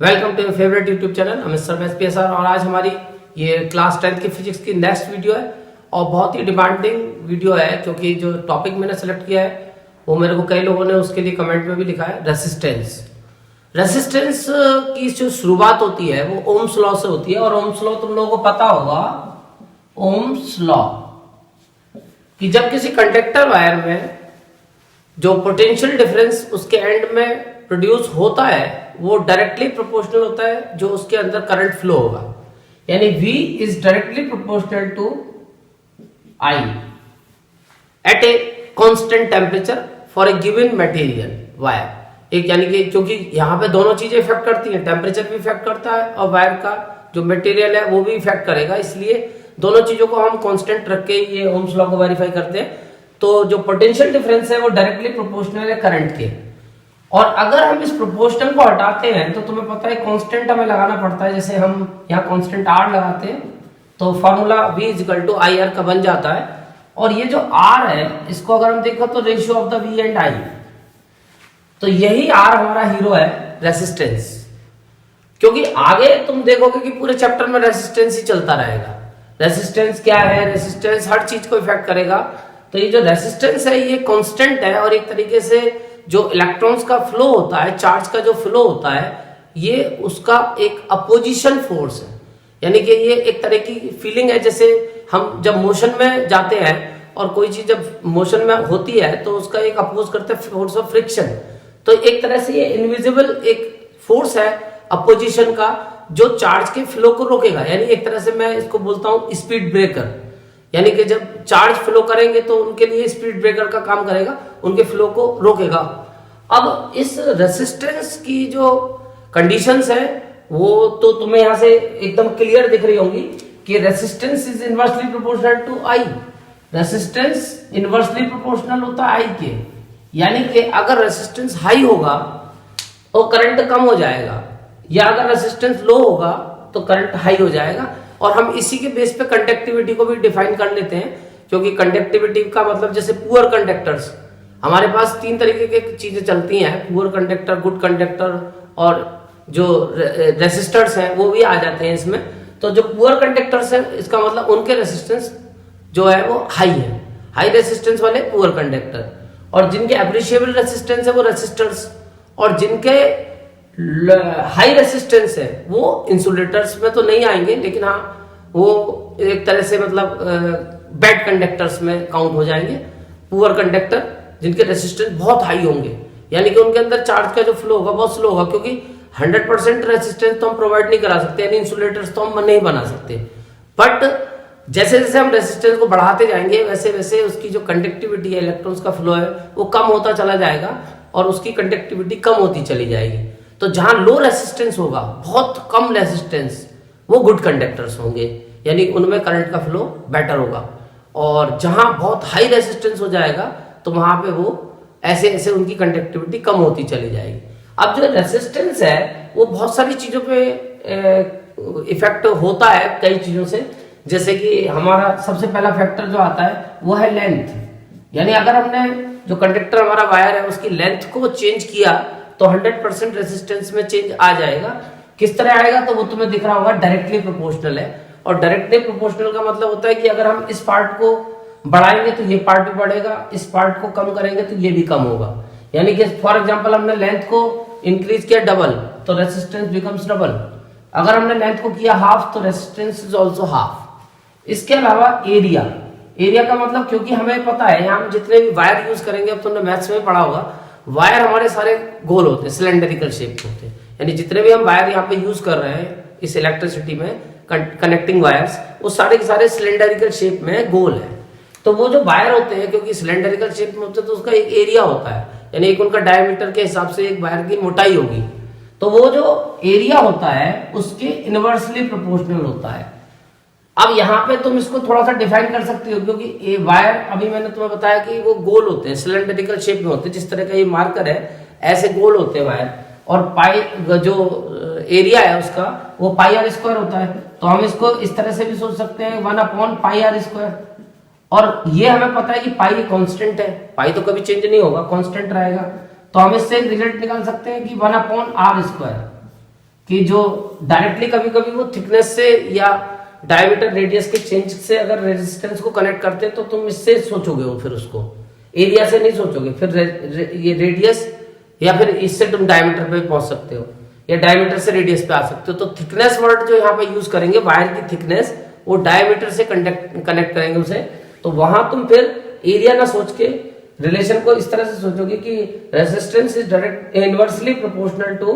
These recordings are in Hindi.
Welcome to your favourite YouTube channel Amit sir SPSR. और आज हमारी ये क्लास 10th की फिजिक्स की नेक्स्ट वीडियो है और बहुत ही डिमांडिंग वीडियो है क्योंकि जो टॉपिक मैंने सेलेक्ट किया है वो मेरे को कई लोगों ने उसके लिए कमेंट में भी लिखा है। रेसिस्टेंस की जो शुरुआत होती है वो ओम्स लॉ से होती है और ओम्स लॉ तुम लोगों को पता होगा। ओम्स लॉ कि जब किसी कंडक्टर वायर में जो पोटेंशियल डिफरेंस उसके एंड में प्रोड्यूस होता है वो डायरेक्टली प्रोपोर्शनल होता है जो उसके अंदर करंट फ्लो होगा, यानी V is directly proportional to I at a constant temperature for a given material wire. एक यानी कि क्योंकि यहाँ पे दोनों चीजें इफेक्ट करती हैं, टेम्परेचर भी इफेक्ट करता है और वायर का जो मटेरियल है वो भी इफेक्ट करेगा, इसलिए दोनों चीजों को हम कांस्टेंट रख के ये ओम्स लॉ को वेरीफाई करते हैं। तो जो पोटेंशियल डिफरेंस है वो डायरेक्टली प्रोपोर्शनल है करंट के, और अगर हम इस प्रोपोर्शनल को हटाते हैं तो तुम्हें पता है कांस्टेंट हमें लगाना पड़ता है। जैसे हम यहाँ कांस्टेंट R लगाते हैं तो formula V equal to I R का बन जाता है। और ये जो R है इसको अगर हम देखो तो ratio of the V and I, तो यही R हमारा हीरो है रेसिस्टेंस। क्योंकि आगे तुम देखोगे कि पूरे चैप्टर में रेसिस्टेंस ही चलता रहेगा। रेसिस्टेंस क्या है, रेसिस्टेंस हर चीज को इफेक्ट करेगा। तो ये जो रेसिस्टेंस है ये कांस्टेंट है और एक तरीके से जो इलेक्ट्रॉन्स का फ्लो होता है, चार्ज का जो फ्लो होता है, ये उसका एक अपोजिशन फोर्स है। यानी कि ये एक तरह की फीलिंग है जैसे हम जब मोशन में जाते हैं और कोई चीज जब मोशन में होती है तो उसका एक अपोज करते हैं फोर्स ऑफ फ्रिक्शन। तो एक तरह से ये इनविजिबल एक फोर्स है अपोजिशन का जो चार्ज के फ्लो को रोकेगा। यानी एक तरह से मैं इसको बोलता हूं स्पीड ब्रेकर, यानी कि जब चार्ज फ्लो करेंगे तो उनके लिए स्पीड ब्रेकर का काम करेगा, उनके फ्लो को रोकेगा। अब इस रेसिस्टेंस की जो कंडीशंस है वो तो तुम्हें यहां से एकदम क्लियर दिख रही होंगी कि resistance is inversely proportional to I. Resistance inversely proportional होता है आई के, यानी कि अगर रेसिस्टेंस हाई होगा तो करंट कम हो जाएगा, या अगर रेसिस्टेंस लो होगा तो करंट हाई हो जाएगा। और हम इसी के बेस पे कंडक्टिविटी को भी डिफाइन कर लेते हैं, क्योंकि कंडक्टिविटी का मतलब जैसे पुअर कंडक्टर्स, हमारे पास तीन तरीके की चीजें चलती हैं, पुअर कंडक्टर, गुड कंडक्टर और जो रेसिस्टर्स हैं वो भी आ जाते हैं इसमें। तो जो पुअर कंडक्टर्स हैं इसका मतलब उनके रेसिस्टेंस जो है वो हाई है, हाई रेसिस्टेंस वाले पुअर कंडक्टर। और जिनके एप्रिशिएबल रेसिस्टेंस है वो रेसिस्टर्स, और जिनके हाई रेसिस्टेंस है वो इंसुलेटर्स में तो नहीं आएंगे, लेकिन हाँ वो एक तरह से मतलब बैड कंडक्टर्स में काउंट हो जाएंगे। पुअर कंडक्टर जिनके रेसिस्टेंस बहुत हाई होंगे, यानी कि उनके अंदर चार्ज का जो फ्लो होगा बहुत स्लो होगा, क्योंकि 100% रेसिस्टेंस तो हम प्रोवाइड नहीं करा सकते, यानी इंसुलेटर्स तो हम नहीं बना सकते। बट जैसे जैसे हम रेसिस्टेंस को बढ़ाते जाएंगे वैसे वैसे उसकी जो कंडक्टिविटी है, इलेक्ट्रॉन्स का फ्लो है वो कम होता चला जाएगा और उसकी कंडक्टिविटी कम होती चली जाएगी। तो जहां लो रेसिस्टेंस होगा, बहुत कम रेसिस्टेंस, वो गुड कंडक्टर्स होंगे, यानी उनमें करंट का फ्लो बेटर होगा। और जहां बहुत हाई रेसिस्टेंस हो जाएगा तो वहां पे वो ऐसे ऐसे उनकी कंडक्टिविटी कम होती चली जाएगी। अब जो रेसिस्टेंस है वो बहुत सारी चीजों पे इफेक्ट होता है, कई चीजों से। जैसे कि हमारा सबसे पहला फैक्टर जो आता है वो है लेंथ, यानी अगर हमने जो कंडक्टर हमारा वायर है उसकी लेंथ को चेंज किया तो 100% रेसिस्टेंस में चेंज आ जाएगा। किस तरह आएगा तो वो तुम्हें दिख रहा होगा, डायरेक्टली प्रोपोर्शनल है। और डायरेक्टली प्रोपोर्शनल का मतलब होता है कि अगर हम इस पार्ट को बढ़ाएंगे तो ये पार्ट भी बढ़ेगा, इस पार्ट को कम करेंगे तो ये भी कम होगा। यानी कि फॉर एग्जांपल हमने लेंथ को इंक्रीज किया डबल तो रेसिस्टेंस बिकम्स डबल, अगर हमने लेंथ को किया हाफ तो रेसिस्टेंस इज ऑल्सो हाफ। इसके अलावा एरिया, एरिया का मतलब, क्योंकि हमें पता है हम जितने भी वायर यूज करेंगे, अब तुमने मैथ्स में पढ़ा होगा, वायर हमारे सारे गोल होते हैं, सिलेंडरिकल शेप के होते हैं। यानी जितने भी हम वायर यहाँ पे यूज कर रहे हैं इस इलेक्ट्रिसिटी में, कनेक्टिंग वायर्स, वो सारे के सारे सिलेंडरिकल शेप में गोल है। तो वो जो वायर होते हैं क्योंकि सिलेंडरिकल शेप में होते हैं तो उसका एक एरिया होता है, यानी एक उनका डायमीटर के हिसाब से एक वायर की मोटाई होगी। तो वो जो एरिया होता है उसके इनवर्सली प्रोपोर्शनल होता है। अब यहाँ पे तुम इसको थोड़ा सा डिफाइन कर सकते हो, क्योंकि ये वायर अभी मैंने तुम्हें बताया कि वो गोल होते हैं, सिलेंडरिकल शेप में होते हैं, जिस तरह का ये मार्कर है ऐसे गोल होते हैं वायर। और पाई जो एरिया है उसका वो पाई आर स्क्वायर होता है। तो हम इसको इस तरह से भी सोच सकते हैं 1/πr²। और ये हमें पता है कि पाई कांस्टेंट है, पाई तो कभी चेंज नहीं होगा, कांस्टेंट रहेगा। तो हम इससे रिजल्ट निकाल सकते हैं कि 1/r²। कि जो डायरेक्टली कभी कभी वो थिकनेस से या डायमीटर रेडियस के चेंज से अगर रेजिस्टेंस को कनेक्ट करते तो तुम इससे सोचोगे, वो फिर उसको एरिया से नहीं सोचोगे, फिर ये रेडियस या फिर इससे तुम डायमीटर पे पहुंच सकते हो या डायमीटर से रेडियस पे आ सकते हो। तो थिकनेस वर्ड जो यहाँ पे यूज करेंगे, वायर की थिकनेस, वो डायमीटर से कनेक्ट करेंगे उसे। तो वहां तुम फिर एरिया ना सोच के रिलेशन को इस तरह से सोचोगे कि resistance is direct inversely proportional to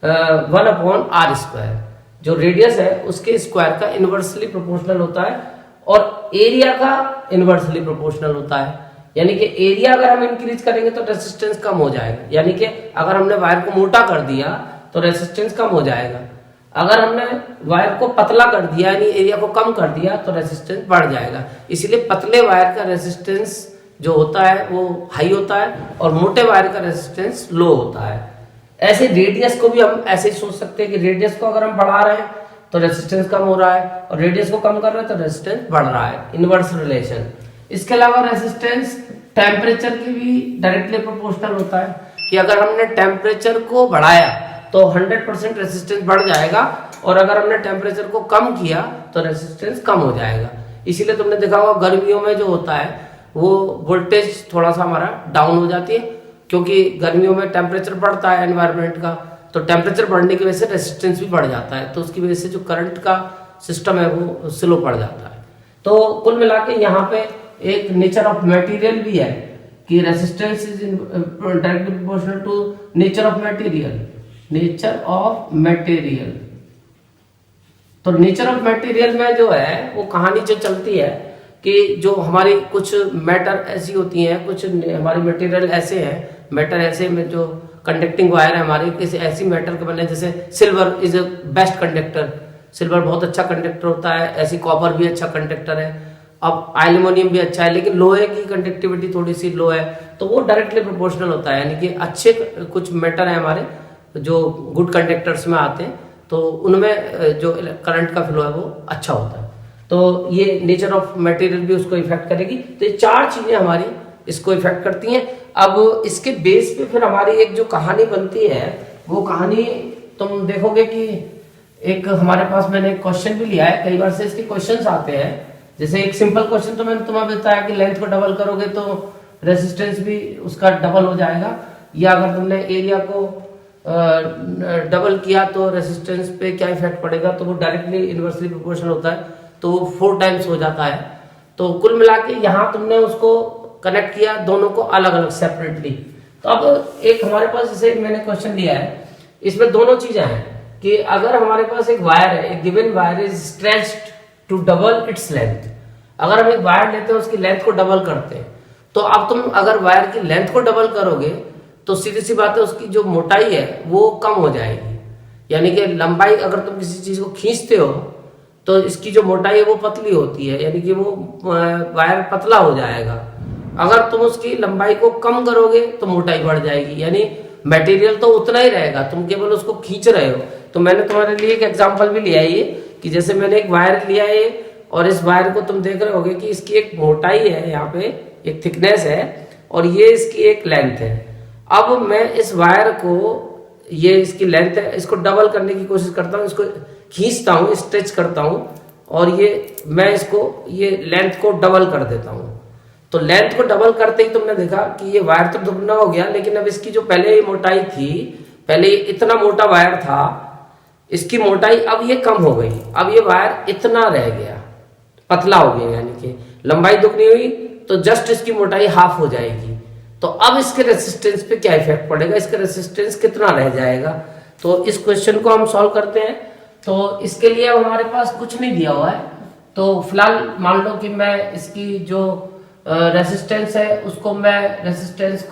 1/r²। जो रेडियस है उसके स्क्वायर का इनवर्सली प्रोपोर्शनल होता है और एरिया का इनवर्सली प्रोपोर्शनल होता है। यानी कि एरिया अगर हम इंक्रीज करेंगे तो रेजिस्टेंस कम हो जाएगा। यानी कि अगर हमने वायर को मोटा कर दिया तो रेजिस्टेंस कम हो जाएगा, अगर हमने वायर को पतला कर दिया यानी एरिया को कम कर दिया तो रेजिस्टेंस बढ़ जाएगा। इसीलिए पतले वायर का रेजिस्टेंस जो होता है वो हाई होता है और मोटे वायर का रेजिस्टेंस लो होता है। ऐसे रेडियस को भी हम ऐसे ही सोच सकते हैं कि रेडियस को अगर हम बढ़ा रहे हैं तो रेजिस्टेंस कम हो रहा है और रेडियस को कम कर रहे हैं तो रेजिस्टेंस बढ़ रहा है, इनवर्स रिलेशन। इसके अलावा रेजिस्टेंस टेम्परेचर की भी डायरेक्टली प्रोपोर्शनल होता है कि अगर हमने टेम्परेचर को बढ़ाया तो 100% रेजिस्टेंस बढ़ जाएगा और अगर हमने टेम्परेचर को कम किया तो रेजिस्टेंस कम हो जाएगा। इसीलिए तुमने देखा होगा गर्मियों में जो होता है वो वोल्टेज थोड़ा सा हमारा डाउन हो जाती है, क्योंकि गर्मियों में टेम्परेचर बढ़ता है एनवायरनमेंट का, तो टेम्परेचर बढ़ने की वजह से रेजिस्टेंस भी बढ़ जाता है, तो उसकी वजह से जो करंट का सिस्टम है वो स्लो पड़ जाता है। तो कुल मिला के यहाँ पे एक नेचर ऑफ मटेरियल भी है कि resistance is directly proportional to nature of material. Nature of material, तो नेचर ऑफ मटेरियल में जो है वो कहानी जो चलती है कि जो हमारी कुछ मैटर ऐसी होती हैं, कुछ हमारी मटेरियल ऐसे हैं, मैटर ऐसे में जो कंडक्टिंग वायर है हमारे किसी ऐसी मैटर के बने, जैसे silver is a best conductor, silver बहुत अच्छा कंडक्टर होता है, ऐसी कॉपर भी अच्छा कंडक्टर है, अब एल्यूमिनियम भी अच्छा है, लेकिन लोहे की कंडक्टिविटी थोड़ी सी लो है, तो वो डायरेक्टली प्रोपोर्शनल होता है। यानी कि अच्छे कुछ मैटर है हमारे जो गुड कंडक्टर्स में आते हैं, तो उनमें जो करंट का फ्लो है वो अच्छा होता है। तो ये नेचर ऑफ मटेरियल भी उसको इफेक्ट करेगी। तो ये चार चीजें हमारी इसको इफेक्ट करती हैं। अब इसके बेस पे फिर हमारी एक जो कहानी बनती है, वो कहानी तुम देखोगे कि एक हमारे पास मैंने क्वेश्चन भी लिया है, कई बार से इसके क्वेश्चंस आते हैं। जैसे एक सिंपल क्वेश्चन तो मैंने तुम्हें बताया कि लेंथ को डबल करोगे तो रेजिस्टेंस भी उसका डबल हो जाएगा, या अगर तुमने एरिया को डबल किया तो रेजिस्टेंस पे क्या इफेक्ट पड़ेगा, तो वो डायरेक्टली इनवर्सली प्रोपोर्शनल होता है, तो वो 4 टाइम्स हो जाता है। तो कुल मिला के यहाँ तुमने उसको कनेक्ट किया दोनों को अलग अलग सेपरेटली। तो अब एक हमारे पास जैसे मैंने क्वेश्चन लिया है, इसमें दोनों चीजें हैं कि अगर हमारे पास एक वायर है, एक given wire is stretched to double its length. अगर हम एक वायर लेते हैं उसकी लेंथ को डबल करते हैं, तो अब तुम अगर वायर की लेंथ को डबल करोगे तो सीधी सी बात है उसकी जो मोटाई है वो कम हो जाएगी। यानी कि लंबाई, अगर तुम किसी चीज को खींचते हो तो इसकी जो मोटाई है वो पतली होती है, यानी कि वो वायर पतला हो जाएगा। अगर तुम उसकी लंबाई को कम करोगे तो मोटाई बढ़ जाएगी, यानी मटेरियल तो उतना ही रहेगा, तुम केवल उसको खींच रहे हो। तो मैंने तुम्हारे लिए एक एग्जांपल भी लिया है ये, कि जैसे मैंने एक वायर लिया है और इस वायर को तुम देख रहे होगे कि इसकी एक मोटाई है, यहाँ पे एक थिकनेस है और ये इसकी एक लेंथ है। अब मैं इस वायर को, ये इसकी लेंथ है, इसको डबल करने की कोशिश करता हूँ, इसको खींचता हूँ, स्ट्रेच करता हूँ और ये मैं इसको ये लेंथ को डबल कर देता हूँ। तो लेंथ को डबल करते ही तुमने देखा कि ये वायर तो दुगना हो गया, लेकिन अब इसकी जो पहले मोटाई थी, पहले इतना मोटा वायर था, इसकी मोटाई अब ये कम हो गई, अब ये वायर इतना रह गया, पतला हो गया, यानी कि लंबाई दुगनी हुई तो जस्ट इसकी मोटाई हाफ हो जाएगी। तो अब इसके रेसिस्टेंस पे क्या इफेक्ट पड़ेगा, इसका रेसिस्टेंस कितना रह जाएगा। तो इस क्वेश्चन को हम सॉल्व करते हैं। तो इसके लिए अब हमारे पास कुछ नहीं दिया हुआ है, तो फिलहाल मान लो कि मैं इसकी जो रेसिस्टेंस है उसको मैं रेसिस्टेंस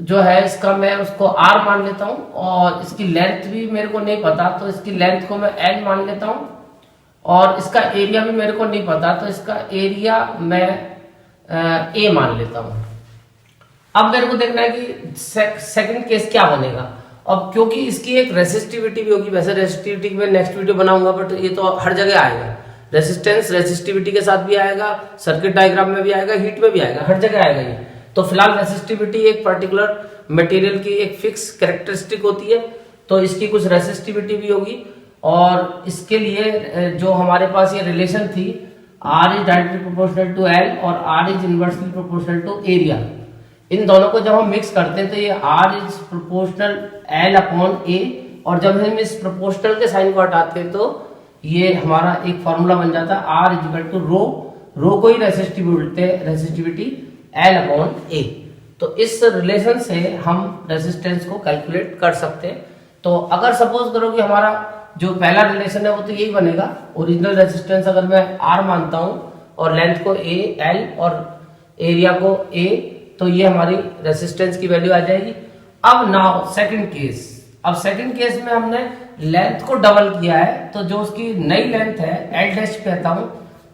जो है इसका मैं उसको R मान लेता हूं, और इसकी लेंथ भी मेरे को नहीं पता तो इसकी लेंथ को मैं L मान लेता हूं, और इसका एरिया भी मेरे को नहीं पता तो इसका एरिया मैं A मान लेता हूं। अब मेरे को देखना है कि सेकंड केस क्या बनेगा। अब क्योंकि इसकी एक रेसिस्टिविटी भी होगी, वैसे रेसिस्टिविटी में नेक्स्ट वीडियो बनाऊंगा, बट ये तो हर जगह आएगा, रेसिस्टेंस रेसिस्टिविटी के साथ भी आएगा, सर्किट डायग्राम में भी आएगा, हीट में भी आएगा, हर जगह आएगा ये। तो फिलहाल रेसिस्टिविटी एक पर्टिकुलर मटेरियल की एक फिक्स कैरेक्टरिस्टिक होती है, तो इसकी कुछ रेसिस्टिविटी भी होगी। और इसके लिए जो हमारे पास ये रिलेशन थी R is directly proportional to L और R is inversely proportional to area, इन दोनों को जब हम मिक्स करते हैं तो ये R is proportional L upon A, और जब हम इस प्रोपोर्शनल के साइन को हटाते हैं तो ये हमारा एक फॉर्मूला बन जाता है R इज इक्वल टू रो को ही रेसिस्टिविटी L अपॉन A। तो इस रिलेशन से हम रेसिस्टेंस को कैलकुलेट कर सकते हैं। तो अगर सपोज करो कि हमारा जो पहला रिलेशन है वो तो यही बनेगा, ओरिजिनल रेसिस्टेंस अगर मैं R मानता हूं और लेंथ को A L और एरिया को A, तो ये हमारी रेसिस्टेंस की वैल्यू आ जाएगी। अब नाउ सेकंड केस, अब सेकंड केस में हमने लेंथ को डबल किया है, तो जो उसकी नई लेंथ है L डैश कहता हूं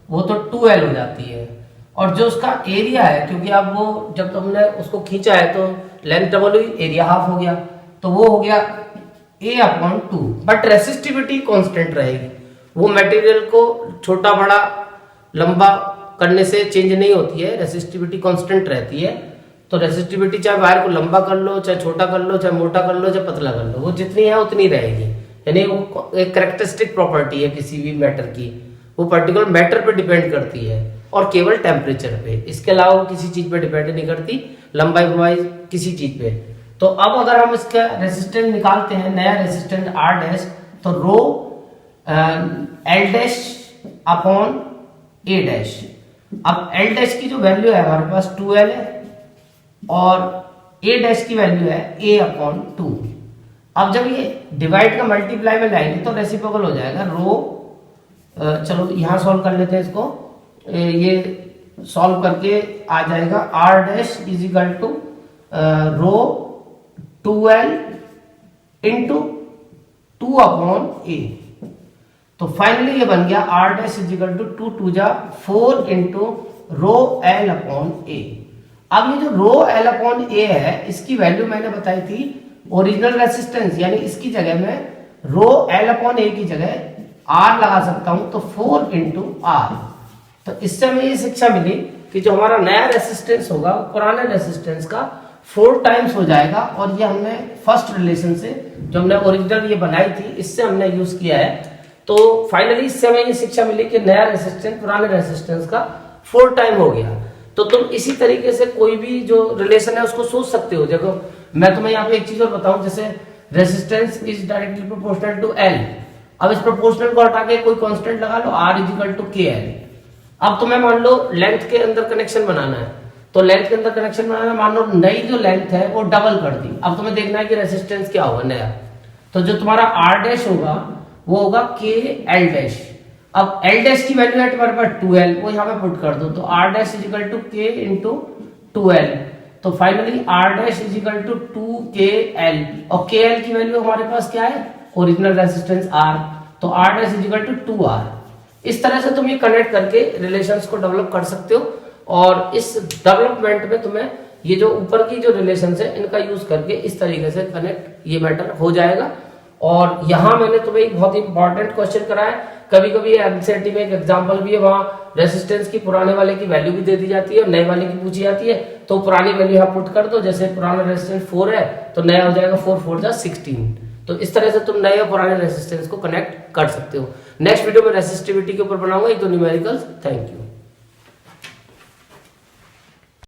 वो तो 2L हो जाती है, और जो उसका एरिया है, क्योंकि अब वो जब तुमने उसको खींचा है तो लेंथ डबल हुई, एरिया हाफ हो गया, तो वो हो गया A upon 2, but resistivity constant रहेगी। वो मटेरियल को छोटा बड़ा लंबा करने से चेंज नहीं होती है, रेसिस्टिविटी कांस्टेंट रहती है। तो रेसिस्टिविटी चाहे वायर को लंबा कर लो, चाहे छोटा कर लो, चाहे मोटा कर लो, चाहे पतला कर लो, वो जितनी है उतनी रहेगी। यानी वो एक कैरेक्टरिस्टिक प्रॉपर्टी है किसी भी मैटर की, वो पर्टिकुलर मैटर पे डिपेंड करती है और केवल टेम्परेचर पे, इसके अलावा वो किसी चीज पे डिपेंड नहीं करती, लंबाई बुराई किसी चीज पे। तो अब अगर हम इसका रेसिस्टेंस निकालते हैं, नया रेसिस्टेंस R डैश, तो रो L dash upon A dash. अब L डैश की जो वैल्यू है हमारे पास 2L है और A डैश की वैल्यू है A अपॉन 2। अब जब ये डिवाइड का मल्टीप्लाई में लाएंगे तो रेसिप्रोकल हो जाएगा। रो चलो यहां सॉल्व कर लेते हैं इसको, ये सॉल्व करके आ जाएगा R dash is equal to rho 2L into 2 upon A। तो फाइनली ये बन गया R dash is equal to 2 2 जा 4 into rho L upon A। अब ये जो रो L अपॉन A है, इसकी वैल्यू मैंने बताई थी ओरिजिनल रेसिस्टेंस, यानी इसकी जगह में रो L अपॉन A की जगह R लगा सकता हूं, तो 4 इंटू R। तो इससे हमें ये शिक्षा मिली कि जो हमारा नया रेसिस्टेंस होगा वो पुराने रेसिस्टेंस का 4 टाइम्स हो जाएगा, और ये हमने फर्स्ट रिलेशन से जो हमने ओरिजिनल ये बनाई थी इससे हमने यूज किया है। तो फाइनली इससे हमें ये शिक्षा मिली कि नया रेसिस्टेंस पुराने रेसिस्टेंस का 4 टाइम हो गया। तो तुम इसी तरीके से कोई भी जो रिलेशन है उसको सोच सकते हो। देखो मैं तुम्हें यहाँ पे एक चीज और बताऊं, जैसे resistance is directly proportional to L। अब इस प्रोपोर्शनल को हटा के कोई कांस्टेंट लगा लो, R is equal to KL। अब तुम्हें मान लो लेंथ के अंदर कनेक्शन बनाना है, तो लेंथ के अंदर कनेक्शन बनाना, मान लो नई जो लेंथ है वो डबल कर दी। अब तुम्हें देखना है कि रेसिस्टेंस क्या होगा नया, तो जो तुम्हारा R डैश होगा वो होगा KL डैश। अब L डैश की वैल्यू है तुम्हारे पास 2L, वो यहाँ पे पुट कर दो, तो R dash is equal to K into 2L। तो finally R dash is equal to 2KL, और KL की वैल्यू हमारे पास क्या है, ओरिजिनल रेसिस्टेंस R, तो R dash is equal to 2R। इस तरह से तुम ये कनेक्ट करके रिलेशंस को डेवलप कर सकते हो, और इस डेवलपमेंट में तुम्हें ये जो ऊपर की जो रिलेशंस है इनका यूज करके इस तरीके से कनेक्ट ये मैटर हो जाएगा। और यहाँ मैंने तुम्हें एक बहुत ही इंपॉर्टेंट क्वेश्चन कराया, कभी कभी एनसीईआरटी में एक एग्जांपल भी है, वहां रेसिस्टेंस की पुराने वाले की वैल्यू भी दे दी जाती है और नए वाले की पूछी जाती है, तो पुरानी वैल्यू यहाँ पुट कर दो। जैसे पुराना रेसिस्टेंस 4 है तो नया हो जाएगा 4 4 जा 16। तो इस तरह से तुम नए और पुराने रेसिस्टेंस को कनेक्ट कर सकते हो। नेक्स्ट वीडियो में रेसिस्टिविटी के ऊपर बनाऊंगा एक दो न्यूमेरिकल्स। Thank you.